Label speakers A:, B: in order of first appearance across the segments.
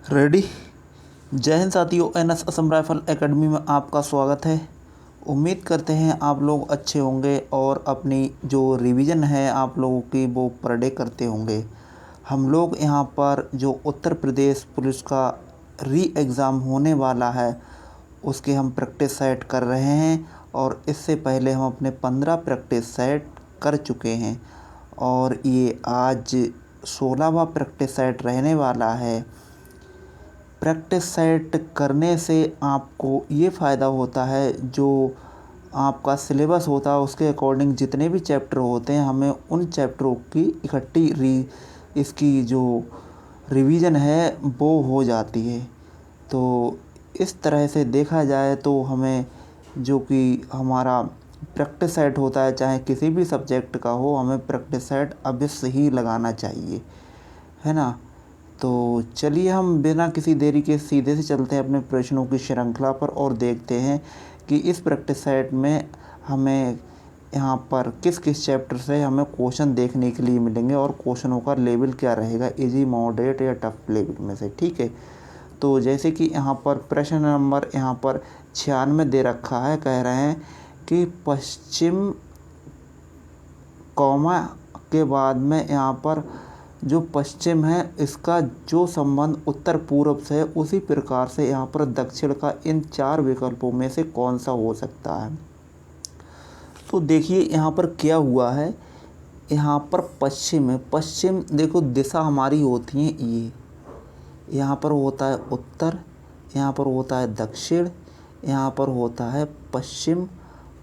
A: Ready. जय हिंद साथियों, NS Assam rifle academy में आपका स्वागत है। उम्मीद करते हैं आप लोग अच्छे होंगे और अपनी जो रिवीजन है आप लोगों की वो पर डे करते होंगे। हम लोग यहाँ पर जो उत्तर प्रदेश पुलिस का री एग्ज़ाम होने वाला है उसके हम प्रैक्टिस सेट कर रहे हैं और इससे पहले हम अपने 15 प्रैक्टिस सेट कर चुके हैं और ये आज 16वां प्रैक्टिस सेट रहने वाला है। प्रैक्टिस सेट करने से आपको ये फ़ायदा होता है, जो आपका सिलेबस होता है उसके अकॉर्डिंग जितने भी चैप्टर होते हैं हमें उन चैप्टरों की इकट्ठी इसकी जो रिवीजन है वो हो जाती है। तो इस तरह से देखा जाए तो हमें जो कि हमारा प्रैक्टिस सेट होता है चाहे किसी भी सब्जेक्ट का हो, हमें प्रैक्टिस सेट अवश्य ही लगाना चाहिए, है ना। तो चलिए हम बिना किसी देरी के सीधे से चलते हैं अपने प्रश्नों की श्रृंखला पर और देखते हैं कि इस प्रैक्टिस सेट में हमें यहाँ पर किस किस चैप्टर से हमें क्वेश्चन देखने के लिए मिलेंगे और क्वेश्चनों का लेवल क्या रहेगा, इजी, मॉडरेट या टफ लेवल में से। ठीक है, तो जैसे कि यहाँ पर प्रश्न नंबर यहाँ पर 96 दे रखा है। कह रहे हैं कि पश्चिम कौमा के बाद में यहाँ पर जो पश्चिम है इसका जो संबंध उत्तर पूर्व से है उसी प्रकार से यहाँ पर दक्षिण का इन 4 विकल्पों में से कौन सा हो सकता है। तो देखिए यहाँ पर क्या हुआ है, यहाँ पर पश्चिम है। पश्चिम देखो दिशा हमारी होती है ये, यहाँ पर होता है उत्तर, यहाँ पर होता है दक्षिण, यहाँ पर होता है पश्चिम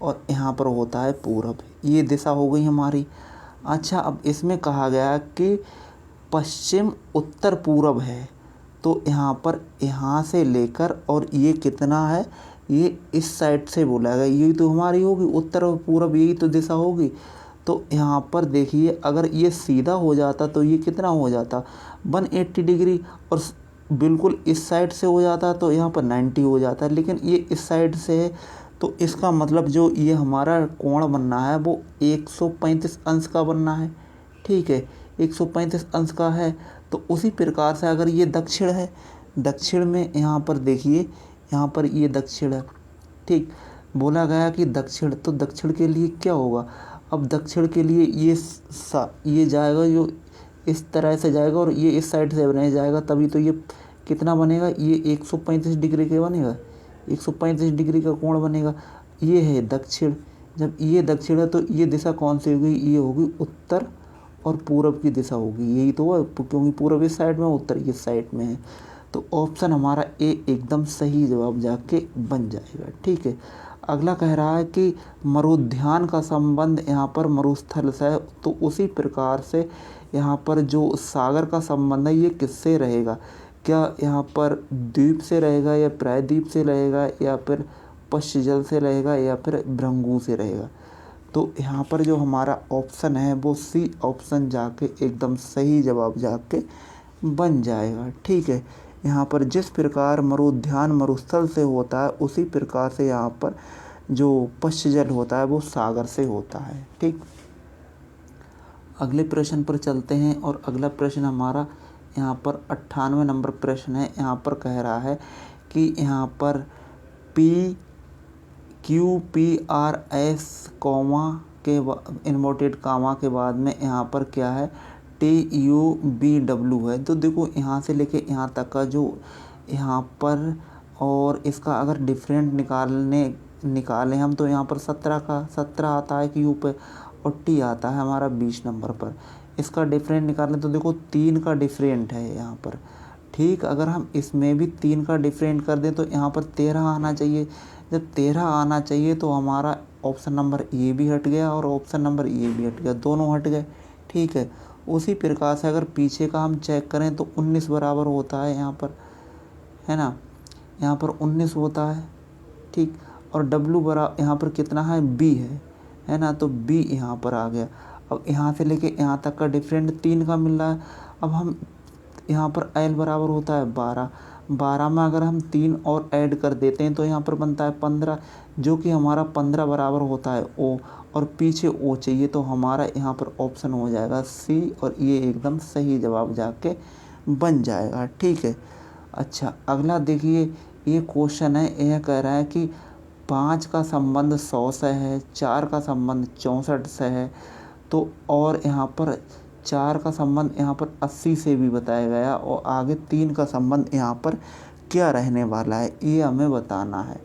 A: और यहाँ पर होता है पूरब। ये दिशा हो गई हमारी। अच्छा, अब इसमें कहा गया कि पश्चिम उत्तर पूरब है, तो यहाँ पर यहाँ से लेकर और ये कितना है, ये इस साइड से बोला गया, यही तो हमारी होगी उत्तर और पूरब, यही तो दिशा होगी। तो यहाँ पर देखिए अगर ये सीधा हो जाता तो ये कितना हो जाता 180 डिग्री और बिल्कुल इस साइड से हो जाता तो यहाँ पर 90 हो जाता, लेकिन ये इस साइड से है तो इसका मतलब जो ये हमारा कोण बनना है वो 135 अंश का बनना है। ठीक है, 135 अंश का है। तो उसी प्रकार से अगर ये दक्षिण है, दक्षिण में यहाँ पर देखिए यहाँ पर ये दक्षिण है। ठीक, बोला गया कि दक्षिण, तो दक्षिण के लिए क्या होगा, अब दक्षिण के लिए ये जाएगा, जो इस तरह से जाएगा और ये इस साइड से बने जाएगा, तभी तो ये कितना बनेगा, ये 135 डिग्री के बनेगा, 135 डिग्री का कोण बनेगा। ये है दक्षिण। जब ये दक्षिण है तो ये दिशा कौन सी होगी, ये होगी उत्तर और पूरब की दिशा होगी, यही तो है, क्योंकि पूरब इस साइड में उत्तर इस साइड में है। तो ऑप्शन हमारा ए एकदम सही जवाब जाके बन जाएगा। ठीक है, अगला कह रहा है कि मरुद्यान का संबंध यहाँ पर मरुस्थल से है, तो उसी प्रकार से यहाँ पर जो सागर का संबंध है ये किससे रहेगा, क्या यहाँ पर द्वीप से रहेगा या प्रायद्वीप से रहेगा या फिर पश्चिम जल से रहेगा या फिर भृंगु से रहेगा। तो यहाँ पर जो हमारा ऑप्शन है वो सी ऑप्शन जाके एकदम सही जवाब जाके बन जाएगा। ठीक है, यहाँ पर जिस प्रकार मरुद्यान मरुस्थल से होता है उसी प्रकार से यहाँ पर जो पश्चिम जल होता है वो सागर से होता है। ठीक, अगले प्रश्न पर चलते हैं और अगला प्रश्न हमारा यहाँ पर 98 नंबर प्रश्न है। यहाँ पर कह रहा है कि यहाँ पर PQPRS कॉमा के इन्वर्टेड कामा के बाद में यहाँ पर क्या है, TUBW है। तो देखो यहाँ से लेके यहाँ तक का जो यहाँ पर, और इसका अगर डिफरेंट निकालें हम तो यहाँ पर 17 आता है क्यू पे और टी आता है हमारा 20 नंबर पर। इसका डिफरेंट निकालें तो देखो 3 का डिफरेंट है यहाँ पर। ठीक, अगर हम इसमें भी 3 का डिफरेंट कर दें तो यहाँ पर 13 आना चाहिए। जब 13 आना चाहिए तो हमारा ऑप्शन नंबर ए भी हट गया और ऑप्शन नंबर ए भी हट गया, दोनों हट गए। ठीक है, उसी प्रकार से अगर पीछे का हम चेक करें तो 19 बराबर होता है यहाँ पर, है ना, यहाँ पर 19 होता है। ठीक, और डब्लू बराबर यहाँ पर कितना है, बी है ना, तो बी यहाँ पर आ गया। अब यहाँ से लेके यहाँ तक का डिफरेंट 3 का मिल रहा है। अब हम यहाँ पर एल बराबर होता है 12 में अगर हम 3 और ऐड कर देते हैं तो यहाँ पर बनता है 15, जो कि हमारा 15 बराबर होता है ओ, और पीछे ओ चाहिए, तो हमारा यहाँ पर ऑप्शन हो जाएगा सी और ये एकदम सही जवाब जाके बन जाएगा। ठीक है, अच्छा, अगला देखिए, ये क्वेश्चन है, यह कह रहा है कि 5 का संबंध 100 से है, 4 का संबंध 64 से है, तो और यहाँ पर 4 का संबंध यहाँ पर 80 से भी बताया गया, और आगे 3 का संबंध यहाँ पर क्या रहने वाला है, ये हमें बताना है।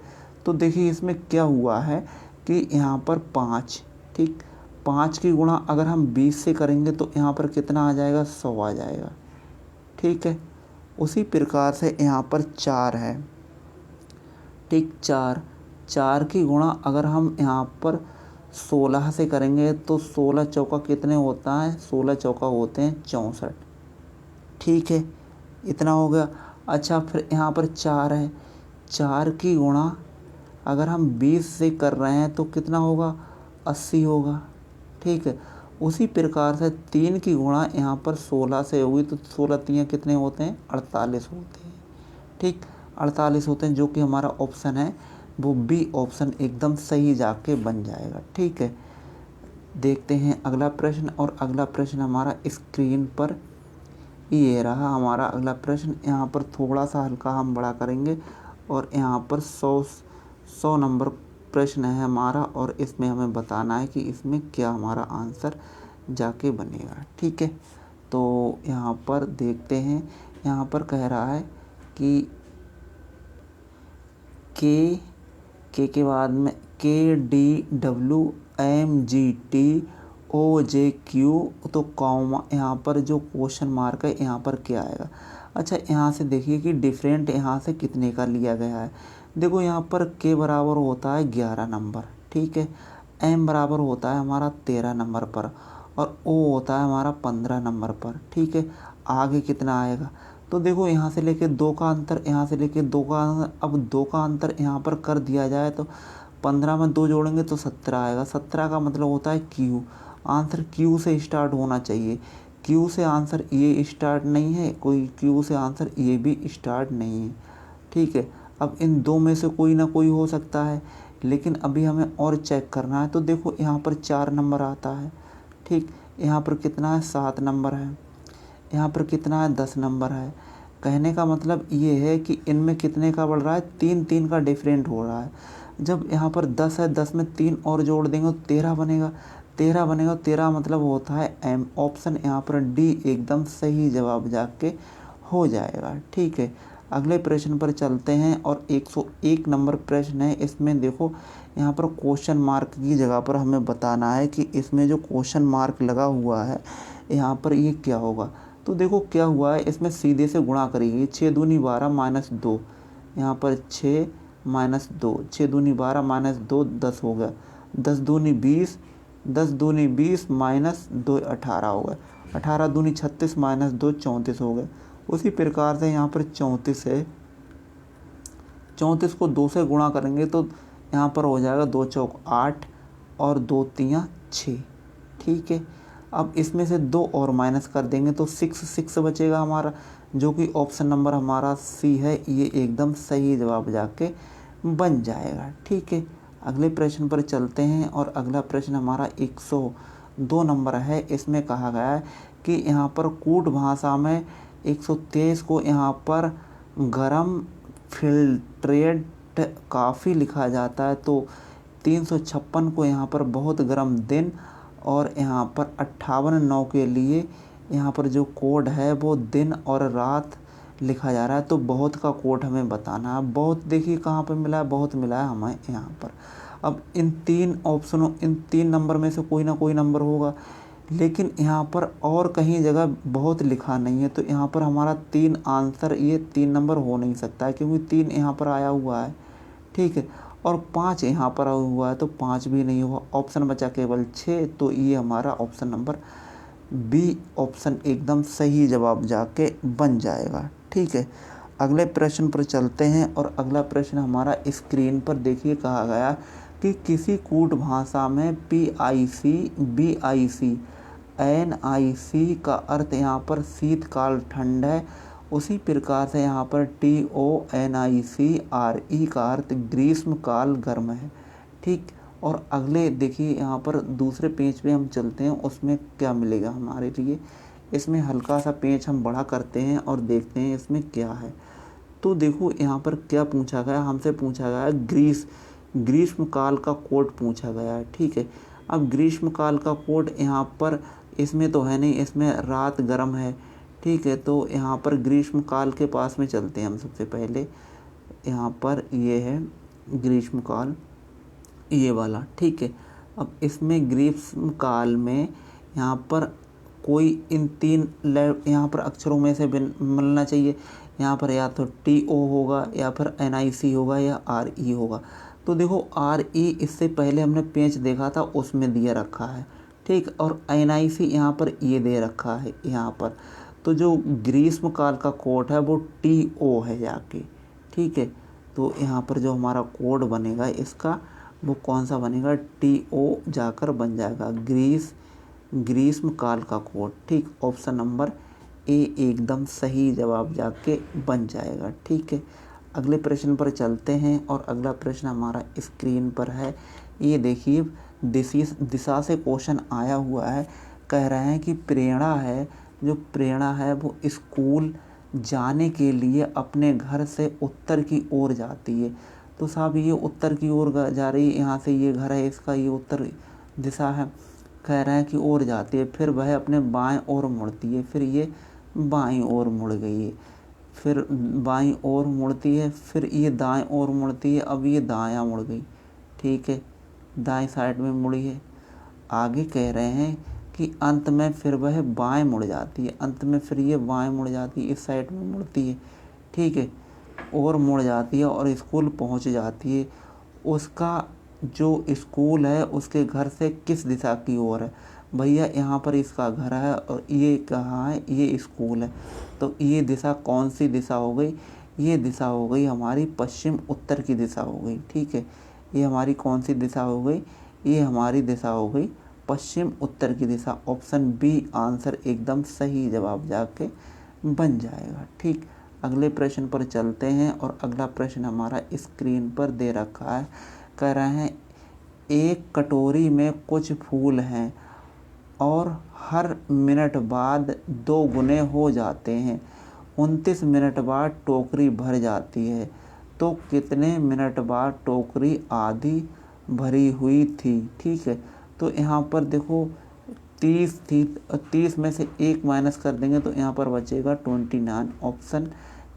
A: तो देखिए इसमें क्या हुआ है कि यहाँ पर 5, ठीक, 5 की गुणा अगर हम 20 से करेंगे तो यहाँ पर कितना आ जाएगा, 100 आ जाएगा, ठीक है। उसी प्रकार से यहाँ पर 4 है, ठीक, 4 की गुणा अगर हम यहाँ पर 16 से करेंगे तो 16 चौका कितने होता है, 16 चौका होते हैं 64, ठीक है, इतना हो गया। अच्छा, फिर यहाँ पर 4 है, 4 की गुणा अगर हम 20 से कर रहे हैं तो कितना होगा, 80 होगा, ठीक है। उसी प्रकार से 3 की गुणा यहाँ पर 16 से हुई तो 16 3 कितने होते हैं, 48 होते हैं, ठीक, 48 होते हैं, जो कि हमारा ऑप्शन है वो बी ऑप्शन एकदम सही जाके बन जाएगा, ठीक है। देखते हैं अगला प्रश्न, और अगला प्रश्न हमारा स्क्रीन पर ये रहा हमारा अगला प्रश्न। यहाँ पर थोड़ा सा हल्का हम बड़ा करेंगे, और यहाँ पर 100 नंबर प्रश्न है हमारा, और इसमें हमें बताना है कि इसमें क्या हमारा आंसर जाके बनेगा, ठीक है। तो यहाँ पर देखते हैं, यहाँ पर कह रहा है कि के बाद में KDWMGTOJQ, तो कॉमा यहाँ पर जो क्वेश्चन मार्क है यहाँ पर क्या आएगा। अच्छा, यहाँ से देखिए कि डिफरेंट यहाँ से कितने का लिया गया है। देखो यहाँ पर के बराबर होता है 11 नंबर, ठीक है, एम बराबर होता है हमारा 13 नंबर पर, और ओ होता है हमारा 15 नंबर पर, ठीक है। आगे कितना आएगा, तो देखो यहाँ से लेके 2 का अंतर, यहाँ से लेके 2 का अंतर, अब 2 का अंतर यहाँ पर कर दिया जाए तो 15 में 2 जोड़ेंगे तो 17 आएगा। 17 का मतलब होता है क्यू, आंसर क्यू से स्टार्ट होना चाहिए। क्यू से आंसर ये स्टार्ट नहीं है, कोई क्यू से आंसर ये भी स्टार्ट नहीं है, ठीक है। अब इन दो में से कोई ना कोई हो सकता है, लेकिन अभी हमें और चेक करना है। तो देखो यहाँ पर 4 नंबर आता है, ठीक, यहाँ पर कितना है, 7 नंबर है, यहाँ पर कितना है, 10 नंबर है। कहने का मतलब ये है कि इनमें कितने का बढ़ रहा है, 3 का डिफरेंट हो रहा है। जब यहाँ पर 10 है, 10 में 3 और जोड़ देंगे तो 13 बनेगा, 13 मतलब होता है एम, ऑप्शन यहाँ पर डी एकदम सही जवाब जाके हो जाएगा, ठीक है। अगले प्रश्न पर चलते हैं, और 101 नंबर प्रश्न है। इसमें देखो यहाँ पर क्वेश्चन मार्क की जगह पर हमें बताना है कि इसमें जो क्वेश्चन मार्क लगा हुआ है यहाँ पर ये क्या होगा। तो देखो क्या हुआ है, इसमें सीधे से गुणा करेंगे, 6 दूनी 12 माइनस 2, यहाँ पर 6 माइनस 2, 6 दूनी 12 माइनस 2 10 हो गया, 10 दूनी 20, 10 दूनी 20 माइनस 2 18 हो गया, 18 दूनी 36 माइनस 2 34 हो गए। उसी प्रकार से यहाँ पर 34 है, 34 को 2 से गुणा करेंगे तो यहाँ पर हो जाएगा 2 चौक 8 और 2 तियाँ 6, ठीक है। अब इसमें से 2 और माइनस कर देंगे तो 6 बचेगा हमारा, जो कि ऑप्शन नंबर हमारा सी है, ये एकदम सही जवाब जाके बन जाएगा, ठीक है। अगले प्रश्न पर चलते हैं, और अगला प्रश्न हमारा 102 नंबर है। इसमें कहा गया है कि यहाँ पर कूट भाषा में 123 को यहाँ पर गरम फिल्ट्रेट काफ़ी लिखा जाता है, तो 356 को यहाँ पर बहुत गर्म दिन, और यहाँ पर 58 के लिए यहाँ पर जो कोड है वो दिन और रात लिखा जा रहा है। तो बहुत का कोड हमें बताना है। बहुत देखिए कहाँ पर मिला है, बहुत मिला है हमें यहाँ पर। अब इन 3 ऑप्शनों, इन 3 नंबर में से कोई ना कोई नंबर होगा, लेकिन यहाँ पर और कहीं जगह बहुत लिखा नहीं है, तो यहाँ पर हमारा 3 आंसर, ये 3 नंबर हो नहीं सकता है, क्योंकि 3 यहाँ पर आया हुआ है, ठीक है, और 5 यहाँ पर आया हुआ है, तो 5 भी नहीं हुआ। ऑप्शन बचा केवल 6, तो ये हमारा ऑप्शन नंबर बी ऑप्शन एकदम सही जवाब जाके बन जाएगा, ठीक है। अगले प्रश्न पर चलते हैं, और अगला प्रश्न हमारा स्क्रीन पर देखिए कहा गया कि किसी कूट भाषा में PIC, BIC, NIC का अर्थ यहाँ पर शीतकाल ठंड है। उसी प्रकार से यहाँ पर TONICRE का अर्थ ग्रीष्मकाल गर्म है, ठीक। और अगले देखिए यहाँ पर दूसरे पेज पे हम चलते हैं, उसमें क्या मिलेगा हमारे लिए। इसमें हल्का सा पेज हम बड़ा करते हैं और देखते हैं इसमें क्या है। तो देखो यहाँ पर क्या पूछा गया, हमसे पूछा गया है ग्रीष्म काल का कोट पूछा गया है। ठीक है, अब ग्रीष्म काल का कोट यहाँ पर इसमें तो है नहीं, इसमें रात गर्म है। ठीक है, तो यहाँ पर ग्रीष्म काल के पास में चलते हैं हम सबसे पहले। यहाँ पर ये है ग्रीष्म काल, ये वाला। ठीक है, अब इसमें ग्रीष्म काल में यहाँ पर कोई इन तीन यहाँ पर अक्षरों में से मिलना चाहिए। यहाँ पर या तो TO होगा या फिर NIC होगा या RE होगा। तो देखो RE इससे पहले हमने पेंच देखा था, उसमें दिया रखा है। ठीक, और NIC यहाँ पर ये दे रखा है यहाँ पर। तो जो ग्रीष्म काल का कोड है वो TO है जाके। ठीक है, तो यहाँ पर जो हमारा कोड बनेगा इसका वो कौन सा बनेगा, TO जाकर बन जाएगा ग्रीष्म काल का कोड। ठीक, ऑप्शन नंबर A एकदम सही जवाब जाके बन जाएगा। ठीक है, अगले प्रश्न पर चलते हैं और अगला प्रश्न हमारा स्क्रीन पर है। ये देखिए दिशा से क्वेश्चन आया हुआ है। कह रहे हैं कि प्रेरणा है वो स्कूल जाने के लिए अपने घर से उत्तर की ओर जाती है। तो साहब ये उत्तर की ओर जा रही है, यहाँ से ये घर है इसका, ये उत्तर दिशा है। कह रहे हैं कि ओर जाती है, फिर वह अपने बाएं ओर मुड़ती है, फिर ये बाईं ओर मुड़ गई है, फिर बाईं ओर मुड़ती है, फिर ये दाएं ओर मुड़ती है, अब ये दायां मुड़ गई। ठीक है, दाएं साइड में मुड़ी है। आगे कह रहे हैं कि अंत में फिर वह बाएं मुड़ जाती है, अंत में फिर ये बाएं मुड़ जाती है, इस साइड में मुड़ती है। ठीक है, और मुड़ जाती है और स्कूल पहुंच जाती है। उसका जो स्कूल है उसके घर से किस दिशा की ओर है। भैया यहाँ पर इसका घर है और ये कहाँ है, ये स्कूल है। तो ये दिशा कौन सी दिशा हो गई, ये दिशा हो गई हमारी पश्चिम उत्तर की दिशा हो गई। ठीक है, ये हमारी कौन सी दिशा हो गई, ये हमारी दिशा हो गई पश्चिम उत्तर की दिशा। ऑप्शन B आंसर एकदम सही जवाब जाके बन जाएगा। ठीक, अगले प्रश्न पर चलते हैं और अगला प्रश्न हमारा स्क्रीन पर दे रखा है। कह रहे हैं एक कटोरी में कुछ फूल हैं और हर मिनट बाद 2 गुने हो जाते हैं। 29 मिनट बाद टोकरी भर जाती है, तो कितने मिनट बाद टोकरी आधी भरी हुई थी। ठीक है, तो यहाँ पर देखो 30 थी, 30 में से 1 माइनस कर देंगे तो यहाँ पर बचेगा 29। ऑप्शन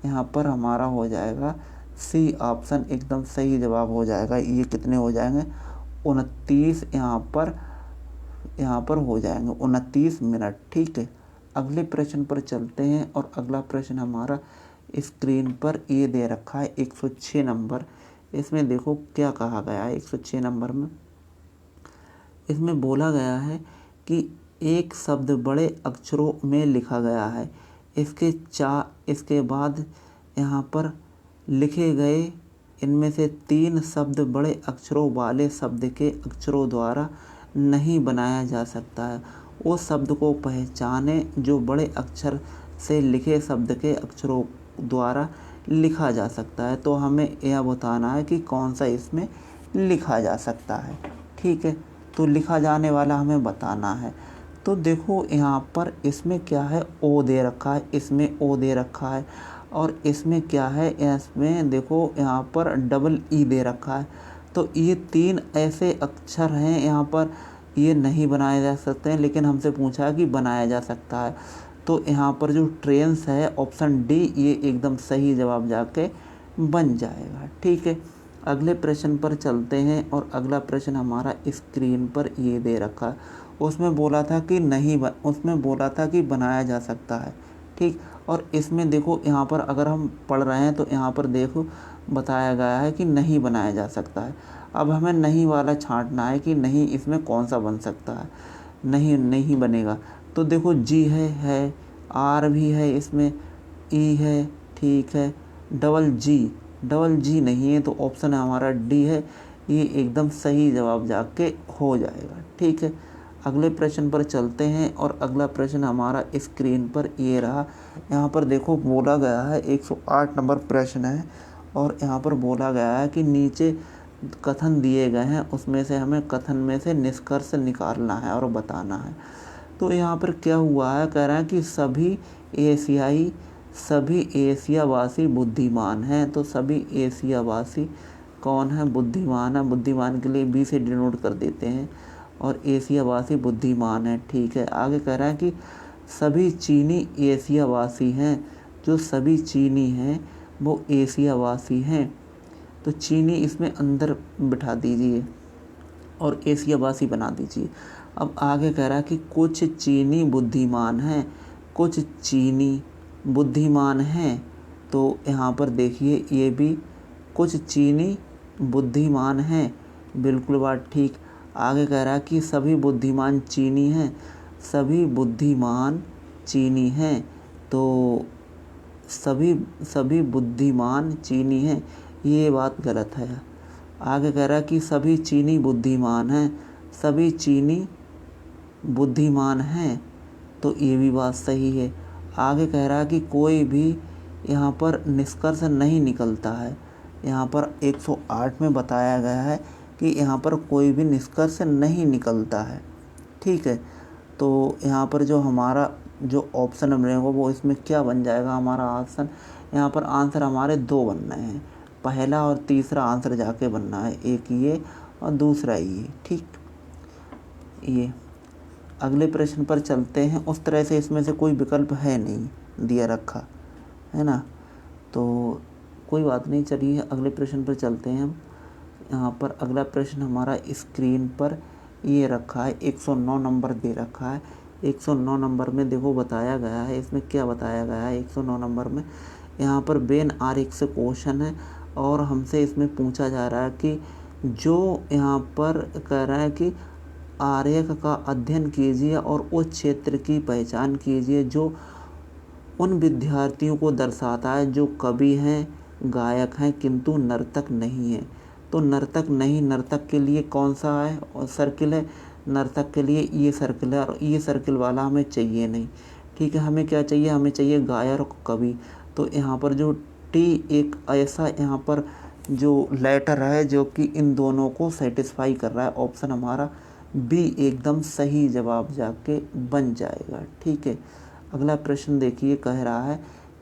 A: यहाँ पर हमारा हो जाएगा C ऑप्शन एकदम सही जवाब हो जाएगा। ये कितने हो जाएंगे, 29 यहाँ पर हो जाएंगे 29 मिनट। ठीक है, अगले प्रश्न पर चलते हैं और अगला प्रश्न हमारा स्क्रीन पर ये दे रखा है 106 नंबर। इसमें देखो क्या कहा गया है 106 नंबर में। इसमें बोला गया है कि एक शब्द बड़े अक्षरों में लिखा गया है, इसके बाद यहाँ पर लिखे गए इनमें से 3 शब्द बड़े अक्षरों वाले शब्द के अक्षरों द्वारा नहीं बनाया जा सकता है। उस शब्द को पहचाने जो बड़े अक्षर से लिखे शब्द के अक्षरों द्वारा लिखा जा सकता है। तो हमें यह बताना है कि कौन सा इसमें लिखा जा सकता है। ठीक है, तो लिखा जाने वाला हमें बताना है। तो देखो यहाँ पर इसमें क्या है, O दे रखा है, इसमें O दे रखा है, और इसमें क्या है, इसमें देखो यहाँ पर EE दे रखा है। तो ये 3 ऐसे अक्षर हैं यहाँ पर, ये नहीं बनाए जा सकते हैं, लेकिन हमसे पूछा है कि बनाया जा सकता है। तो यहाँ पर जो ट्रेन्स है ऑप्शन D ये एकदम सही जवाब जाके बन जाएगा। ठीक है, अगले प्रश्न पर चलते हैं और अगला प्रश्न हमारा स्क्रीन पर ये दे रखा है। उसमें बोला था कि बनाया जा सकता है। ठीक, और इसमें देखो यहाँ पर अगर हम पढ़ रहे हैं तो यहाँ पर देखो बताया गया है कि नहीं बनाया जा सकता है। अब हमें नहीं वाला छांटना है कि नहीं इसमें कौन सा बन सकता है। नहीं बनेगा। तो देखो G है, R भी है, इसमें E है। ठीक है, डबल G नहीं है, तो ऑप्शन हमारा D है, ये एकदम सही जवाब जाके हो जाएगा। ठीक है, अगले प्रश्न पर चलते हैं और अगला प्रश्न हमारा स्क्रीन पर ये रहा। यहाँ पर देखो बोला गया है 108 नंबर प्रश्न है और यहाँ पर बोला गया है कि नीचे कथन दिए गए हैं, उसमें से हमें कथन में से निष्कर्ष निकालना है और बताना है। तो यहाँ पर क्या हुआ है, कह रहा है कि सभी एशियाई सभी एशियावासी बुद्धिमान हैं। तो सभी एशियावासी कौन है? बुद्धिमान है। बुद्धिमान के लिए बी से डिनोट कर देते हैं और एशियावासी बुद्धिमान है। ठीक है, आगे कह रहा है कि सभी चीनी एशियावासी हैं। जो सभी चीनी हैं वो एशियावासी हैं। तो चीनी इसमें अंदर बिठा दीजिए और एशियावासी बना दीजिए। अब आगे कह रहा है कि कुछ चीनी बुद्धिमान हैं। कुछ चीनी बुद्धिमान हैं। तो यहाँ पर देखिए ये भी कुछ चीनी बुद्धिमान हैं। बिल्कुल बात ठीक। आगे कह रहा है कि सभी बुद्धिमान चीनी हैं। सभी बुद्धिमान चीनी हैं। तो सभी बुद्धिमान चीनी हैं, ये बात गलत है। आगे कह रहा है कि सभी चीनी बुद्धिमान हैं। सभी चीनी बुद्धिमान हैं, तो ये भी बात सही है। आगे कह रहा है कि कोई भी यहाँ पर निष्कर्ष नहीं निकलता है। यहाँ पर 108 में बताया गया है कि यहाँ पर कोई भी निष्कर्ष नहीं निकलता है। ठीक है, तो यहाँ पर जो हमारा जो ऑप्शन बनेगा वो इसमें क्या बन जाएगा हमारा आंसर? यहाँ पर आंसर हमारे 2 बनने हैं। पहला और तीसरा आंसर जाके बनना है, एक ये और दूसरा ये। ठीक, ये अगले प्रश्न पर चलते हैं। उस तरह से इसमें से कोई विकल्प है नहीं दिया रखा है ना, तो कोई बात नहीं। चलिए अगले प्रश्न पर चलते हैं हम। यहाँ पर अगला प्रश्न हमारा स्क्रीन पर ये रखा है, 109 नंबर दे रखा है। 109 नंबर में देखो बताया गया है, इसमें क्या बताया गया है 109 नंबर में। यहाँ पर बेन आरेख से क्वेश्चन है और हमसे इसमें पूछा जा रहा है कि जो यहाँ पर कह रहा है कि आरेख का अध्ययन कीजिए और उस क्षेत्र की पहचान कीजिए जो उन विद्यार्थियों को दर्शाता है जो कवि हैं, गायक हैं किंतु नर्तक नहीं है। तो नर्तक नहीं, नर्तक के लिए कौन सा है और सर्किल है? नर्तक के लिए ये सर्किल है और ये सर्किल वाला हमें चाहिए नहीं। ठीक है, हमें क्या चाहिए? हमें चाहिए गायक और कवि। तो यहाँ पर जो टी एक ऐसा यहाँ पर जो लेटर है जो कि इन दोनों को सेटिस्फाई कर रहा है। ऑप्शन हमारा बी एकदम सही जवाब जाके बन जाएगा। ठीक है, अगला प्रश्न देखिए, कह रहा है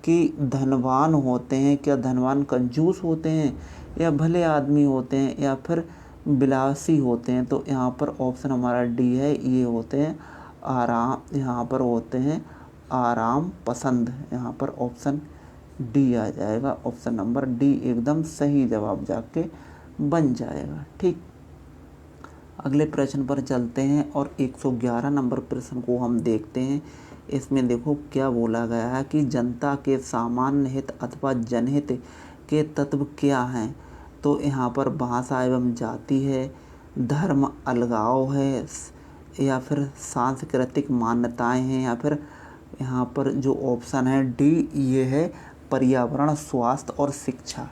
A: कि धनवान होते हैं, क्या धनवान कंजूस होते हैं या भले आदमी होते हैं या फिर विलासी होते हैं? तो यहाँ पर ऑप्शन हमारा डी है, ये होते हैं आराम, यहाँ पर होते हैं आराम पसंद। यहाँ पर ऑप्शन डी आ जाएगा। ऑप्शन नंबर डी एकदम सही जवाब जाके बन जाएगा। ठीक, अगले प्रश्न पर चलते हैं और 111 नंबर प्रश्न को हम देखते हैं। इसमें देखो क्या बोला गया है कि जनता के सामान्य हित अथवा जनहित के तत्व क्या हैं? तो यहाँ पर भाषा एवं जाति है, धर्म अलगाव है या फिर सांस्कृतिक मान्यताएं हैं या फिर यहाँ पर जो ऑप्शन है डी ये है पर्यावरण, स्वास्थ्य और शिक्षा।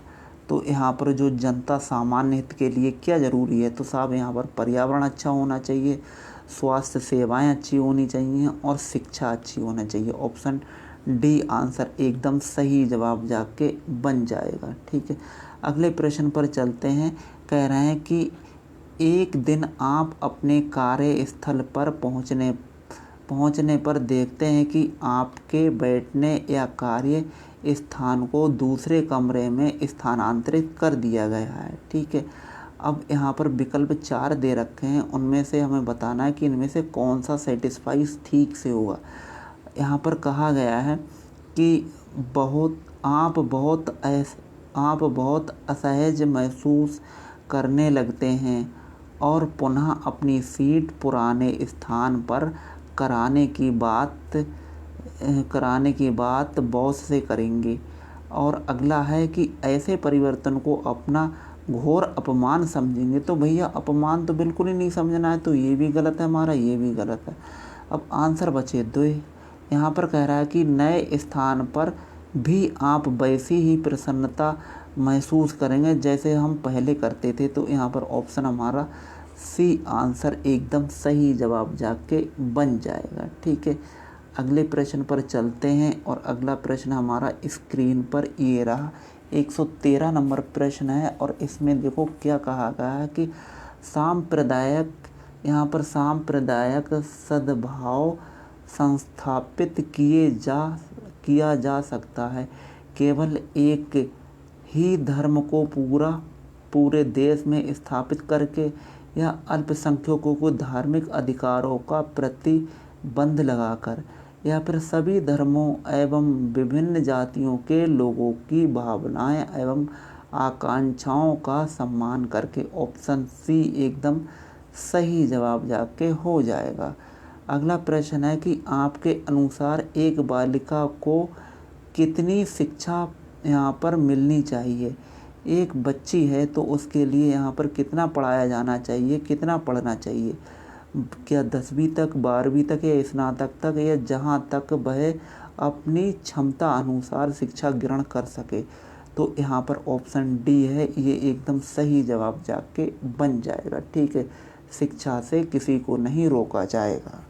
A: तो यहाँ पर जो जनता सामान्य हित के लिए क्या ज़रूरी है? तो साहब यहाँ पर पर्यावरण अच्छा होना चाहिए, स्वास्थ्य सेवाएं अच्छी होनी चाहिए और शिक्षा अच्छी होना चाहिए। ऑप्शन डी आंसर एकदम सही जवाब जाके बन जाएगा। ठीक है, अगले प्रश्न पर चलते हैं। कह रहे हैं कि एक दिन आप अपने कार्यस्थल पर पहुंचने पर देखते हैं कि आपके बैठने या कार्य स्थान को दूसरे कमरे में स्थानांतरित कर दिया गया है। ठीक है, अब यहाँ पर विकल्प 4 दे रखे हैं, उनमें से हमें बताना है कि इनमें से कौन सा सेटिस्फाइज ठीक से होगा। यहाँ पर कहा गया है कि आप बहुत असहज महसूस करने लगते हैं और पुनः अपनी सीट पुराने स्थान पर कराने की बात बॉस से करेंगे। और अगला है कि ऐसे परिवर्तन को अपना घोर अपमान समझेंगे। तो भैया अपमान तो बिल्कुल ही नहीं समझना है, तो ये भी गलत है हमारा, ये भी गलत है। अब आंसर बचे 2। यहाँ पर कह रहा है कि नए स्थान पर भी आप वैसी ही प्रसन्नता महसूस करेंगे जैसे हम पहले करते थे। तो यहाँ पर ऑप्शन हमारा सी आंसर एकदम सही जवाब जाके बन जाएगा। ठीक है, अगले प्रश्न पर चलते हैं और अगला प्रश्न हमारा स्क्रीन पर ये रहा, 113 नंबर प्रश्न है और इसमें देखो क्या कहा गया है कि यहाँ पर सांप्रदायिक सद्भाव संस्थापित किया जा सकता है केवल एक ही धर्म को पूरे देश में स्थापित करके या अल्पसंख्यकों को धार्मिक अधिकारों का प्रतिबंध लगाकर, या फिर सभी धर्मों एवं विभिन्न जातियों के लोगों की भावनाएं एवं आकांक्षाओं का सम्मान करके। ऑप्शन सी एकदम सही जवाब जाके हो जाएगा। अगला प्रश्न है कि आपके अनुसार एक बालिका को कितनी शिक्षा यहाँ पर मिलनी चाहिए। एक बच्ची है तो उसके लिए यहाँ पर कितना पढ़ाया जाना चाहिए, कितना पढ़ना चाहिए, क्या 10वीं तक, 12वीं तक या स्नातक तक, या जहाँ तक वह अपनी क्षमता अनुसार शिक्षा ग्रहण कर सके। तो यहाँ पर ऑप्शन डी है, ये एकदम सही जवाब जाके बन जाएगा। ठीक है, शिक्षा से किसी को नहीं रोका जाएगा,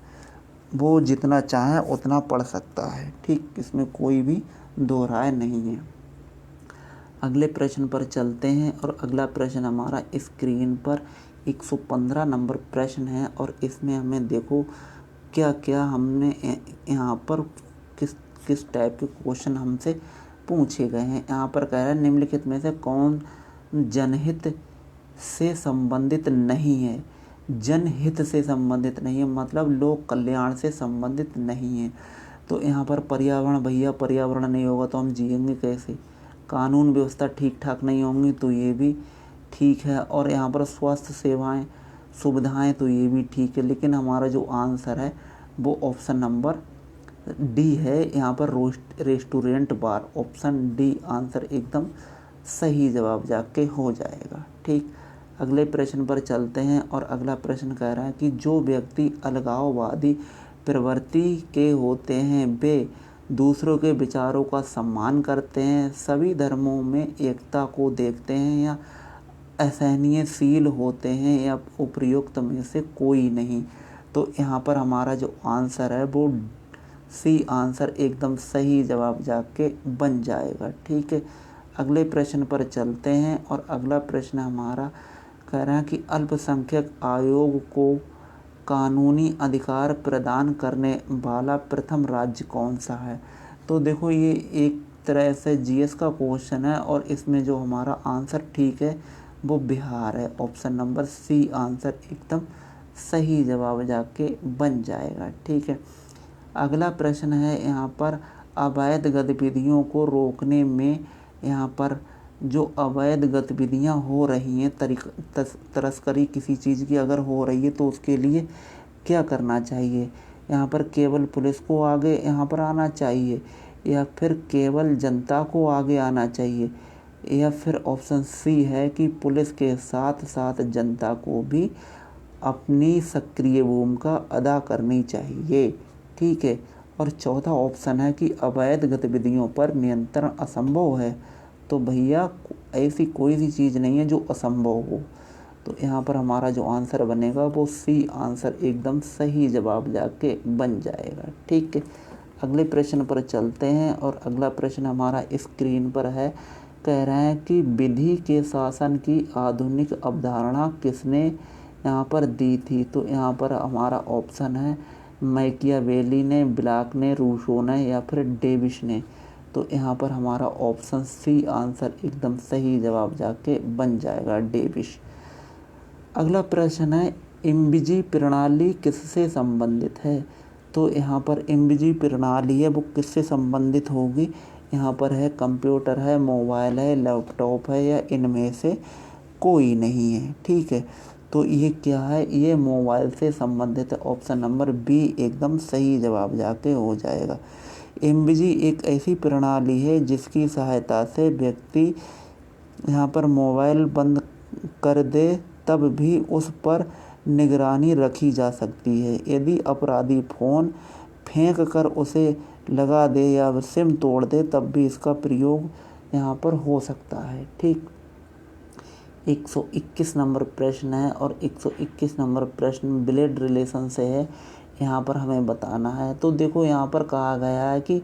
A: वो जितना चाहे उतना पढ़ सकता है। ठीक, इसमें कोई भी दो राय नहीं है। अगले प्रश्न पर चलते हैं और अगला प्रश्न हमारा स्क्रीन पर 115 नंबर प्रश्न है और इसमें हमें देखो क्या क्या हमने यहाँ पर किस टाइप के क्वेश्चन हमसे पूछे गए हैं। यहाँ पर कह रहा है निम्नलिखित में से कौन जनहित से संबंधित नहीं है। जनहित से संबंधित नहीं है मतलब लोक कल्याण से संबंधित नहीं है। तो यहाँ पर पर्यावरण, भैया पर्यावरण नहीं होगा तो हम जिएंगे कैसे। कानून व्यवस्था ठीक ठाक नहीं होंगी तो ये भी ठीक है। और यहाँ पर स्वास्थ्य सेवाएं, सुविधाएं, तो ये भी ठीक है। लेकिन हमारा जो आंसर है वो ऑप्शन नंबर डी है, यहाँ पर restaurant bar. Option D answer एकदम सही जवाब जाके हो जाएगा। ठीक, अगले प्रश्न पर चलते हैं और अगला प्रश्न कह रहा है कि जो व्यक्ति अलगाववादी प्रवृत्ति के होते हैं वे दूसरों के विचारों का सम्मान करते हैं, सभी धर्मों में एकता को देखते हैं या असहनीयशील होते हैं या उपयुक्त में से कोई नहीं। तो यहाँ पर हमारा जो आंसर है वो सी आंसर एकदम सही जवाब जाके बन जाएगा। ठीक है, अगले प्रश्न पर चलते हैं और अगला प्रश्न हमारा कह रहा है कि अल्पसंख्यक आयोग को कानूनी अधिकार प्रदान करने वाला प्रथम राज्य कौन सा है। तो देखो ये एक तरह से जीएस का क्वेश्चन है और इसमें जो हमारा आंसर ठीक है वो बिहार है। ऑप्शन नंबर सी आंसर एकदम सही जवाब जाके बन जाएगा। ठीक है, अगला प्रश्न है यहाँ पर अवैध गतिविधियों को रोकने में, यहाँ पर जो अवैध गतिविधियाँ हो रही हैं, तस्करी किसी चीज़ की अगर हो रही है तो उसके लिए क्या करना चाहिए। यहाँ पर केवल पुलिस को आगे यहाँ पर आना चाहिए या फिर केवल जनता को आगे आना चाहिए, या फिर ऑप्शन सी है कि पुलिस के साथ साथ जनता को भी अपनी सक्रिय भूमिका अदा करनी चाहिए। ठीक है, और चौथा ऑप्शन है कि अवैध गतिविधियों पर नियंत्रण असंभव है। तो भैया ऐसी कोई सी चीज़ नहीं है जो असंभव हो। तो यहाँ पर हमारा जो आंसर बनेगा वो सी आंसर एकदम सही जवाब जाके बन जाएगा। ठीक है, अगले प्रश्न पर चलते हैं और अगला प्रश्न हमारा स्क्रीन पर है। कह रहे हैं कि विधि के शासन की आधुनिक अवधारणा किसने यहाँ पर दी थी। तो यहाँ पर हमारा ऑप्शन है मैकियावेली ने, ब्लॉक ने, रूसो ने या फिर डेविस ने। तो यहाँ पर हमारा ऑप्शन सी आंसर एकदम सही जवाब जाके बन जाएगा, डेविस। अगला प्रश्न है इम्बिजी प्रणाली किससे संबंधित है। तो यहाँ पर इम्बिजी प्रणाली है वो किससे संबंधित होगी। यहाँ पर है कंप्यूटर है, मोबाइल है, लैपटॉप है या इनमें से कोई नहीं है। ठीक है, तो ये क्या है, ये मोबाइल से संबंधित है। ऑप्शन नंबर बी एकदम सही जवाब जाके हो जाएगा। इम्बिजी एक ऐसी प्रणाली है जिसकी सहायता से व्यक्ति यहाँ पर मोबाइल बंद कर दे तब भी उस पर निगरानी रखी जा सकती है। यदि अपराधी फ़ोन फेंक कर उसे लगा दे या सिम तोड़ दे तब भी इसका प्रयोग यहाँ पर हो सकता है। ठीक, 121 नंबर प्रश्न है और 121 नंबर प्रश्न ब्लड रिलेशन से है, यहाँ पर हमें बताना है। तो देखो यहाँ पर कहा गया है कि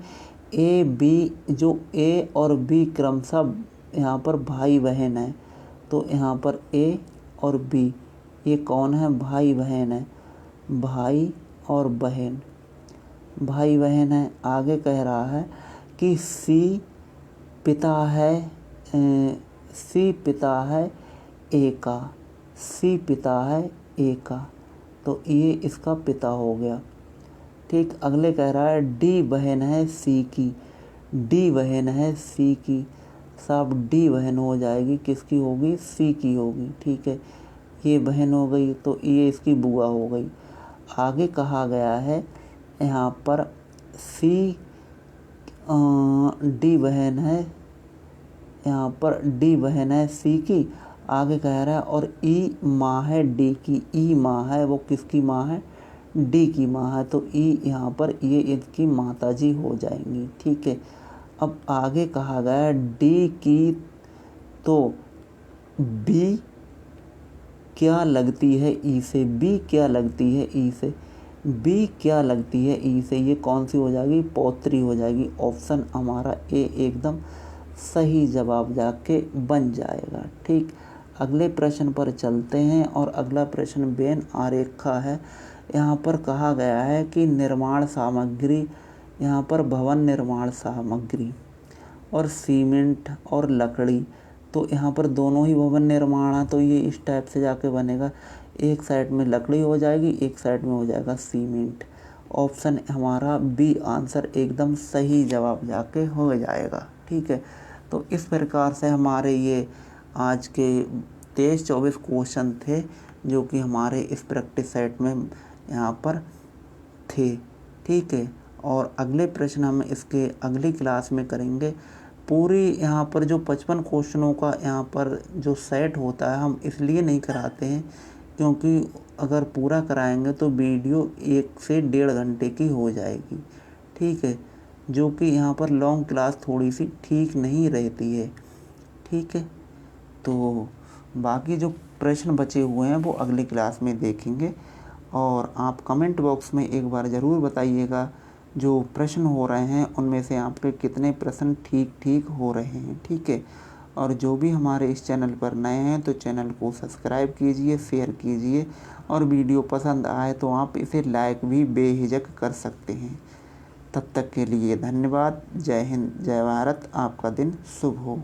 A: ए बी, जो ए और बी क्रमशः यहाँ पर भाई बहन है। तो यहाँ पर ए और बी ये कौन है, भाई बहन है, भाई और बहन, भाई बहन है। आगे कह रहा है कि सी पिता है ए का, सी पिता है ए का, तो ये इसका पिता हो गया। ठीक, अगले कह रहा है डी बहन है सी की, डी बहन है सी की, साहब डी बहन हो जाएगी, किसकी होगी, सी की होगी। ठीक है, ये बहन हो गई तो ये इसकी बुआ हो गई। आगे कहा गया है यहाँ पर सी डी बहन है, यहाँ पर डी बहन है सी की, आगे कह रहा है और ई माँ है डी की, ई माँ है वो किसकी माँ है, डी की माँ है, तो ई यहाँ पर ये इसकी माताजी हो जाएंगी। ठीक है, अब आगे कहा गया डी की तो बी क्या लगती है ई से, बी क्या लगती है ई से, बी क्या लगती है ई से, ये कौन सी हो जाएगी, पौत्री हो जाएगी। ऑप्शन हमारा ए एकदम सही जवाब जाके बन जाएगा। ठीक, अगले प्रश्न पर चलते हैं और अगला प्रश्न वेन आरेखा है। यहाँ पर कहा गया है कि निर्माण सामग्री, यहाँ पर भवन निर्माण सामग्री और सीमेंट और लकड़ी, तो यहाँ पर दोनों ही भवन निर्माण है, तो ये इस टाइप से जाके बनेगा, एक साइड में लकड़ी हो जाएगी, एक साइड में हो जाएगा सीमेंट। ऑप्शन हमारा बी आंसर एकदम सही जवाब जाके हो जाएगा। ठीक है, तो इस प्रकार से हमारे ये आज के 23-24 क्वेश्चन थे जो कि हमारे इस प्रैक्टिस सेट में यहाँ पर थे। ठीक है, और अगले प्रश्न हम इसके अगली क्लास में करेंगे। पूरी यहाँ पर जो 55 क्वेश्चनों का यहाँ पर जो सेट होता है हम इसलिए नहीं कराते हैं क्योंकि अगर पूरा कराएंगे तो वीडियो 1 से 1.5 घंटे की हो जाएगी। ठीक है, जो कि यहाँ पर लॉन्ग क्लास थोड़ी सी ठीक नहीं रहती है। ठीक है, तो बाकी जो प्रश्न बचे हुए हैं वो अगली क्लास में देखेंगे और आप कमेंट बॉक्स में एक बार ज़रूर बताइएगा जो प्रश्न हो रहे हैं उनमें से आपके कितने प्रश्न ठीक हो रहे हैं। ठीक है, और जो भी हमारे इस चैनल पर नए हैं तो चैनल को सब्सक्राइब कीजिए, शेयर कीजिए और वीडियो पसंद आए तो आप इसे लाइक भी बेझिझक कर सकते हैं। तब तक के लिए धन्यवाद। जय हिंद, जय भारत, आपका दिन शुभ हो।